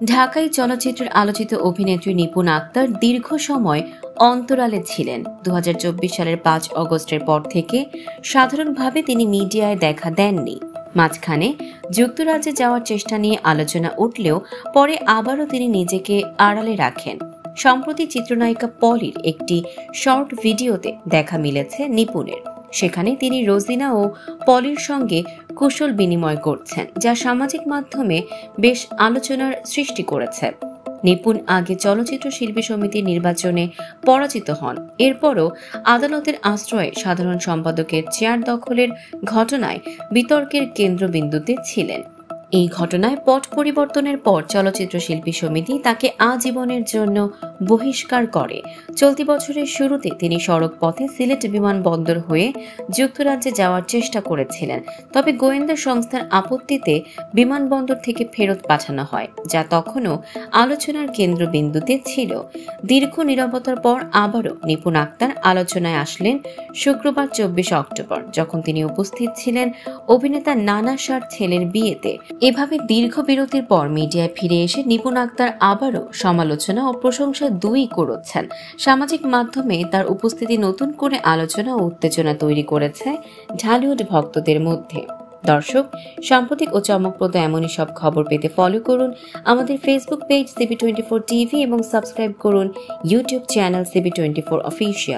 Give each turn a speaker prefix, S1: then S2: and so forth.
S1: ঢাকাই চলচ্চিত্রের আলোচিত অভিনেত্রী নিপুণ আক্তার দীর্ঘ সময় অন্তরালে ছিলেন। 2024 সালের 5 অগস্টের পর থেকে সাধারণভাবে তিনি মিডিয়ায় দেখা দেননি। মাঝখানে যুক্তরাজ্যে যাওয়ার চেষ্টা নিয়ে আলোচনা উঠলেও পরে আবারও তিনি নিজেকে আড়ালে রাখেন। সম্প্রতি চিত্রনায়িকা পলির একটি শর্ট ভিডিওতে দেখা মিলেছে নিপুণের। সেখানে তিনি রোজিনা ও পলির সঙ্গে কুশল বিনিময় করছেন, যা সামাজিক মাধ্যমে বেশ আলোচনার সৃষ্টি করেছে। নিপুণ আগে চলচ্চিত্র শিল্পী সমিতির নির্বাচনে পরাজিত হন। এরপরও আদালতের আশ্রয়ে সাধারণ সম্পাদকের চেয়ার দখলের ঘটনায় বিতর্কের কেন্দ্রবিন্দুতে ছিলেন। এই ঘটনায় পট পরিবর্তনের পর চলচ্চিত্র শিল্পী সমিতি তাকে আজীবনের জন্য বহিষ্কার করে। চলতি বছরের শুরুতে তিনি সড়ক পথে সিলেট বিমানবন্দর হয়ে যুক্তরাজ্যে যাওয়ার চেষ্টা করেছিলেন, তবে গোয়েন্দা সংস্থার আপত্তিতে বিমানবন্দর থেকে ফেরত পাঠানো হয়, যা তখনও আলোচনার কেন্দ্রবিন্দুতে ছিল। দীর্ঘ নীরবতার পর আবারও নিপুণ আক্তার আলোচনায় আসলেন শুক্রবার 24 অক্টোবর, যখন তিনি উপস্থিত ছিলেন অভিনেতা নানা শাহর ছেলের বিয়েতে। এভাবে দীর্ঘ বিরতির পর মিডিয়ায় ফিরে এসে নিপুণ আক্তার আবারও সমালোচনা ও প্রশংসা দুই করছেন। সামাজিক মাধ্যমে তার উপস্থিতি নতুন করে আলোচনা ও উত্তেজনা তৈরি করেছে ঢালিউড ভক্তদের মধ্যে। দর্শক, সাম্প্রতিক ও চমকপ্রদ এমনই সব খবর পেতে ফলো করুন আমাদের ফেসবুক পেজ CB24 টিভি এবং সাবস্ক্রাইব করুন ইউটিউব চ্যানেল CB24 অফিসিয়াল।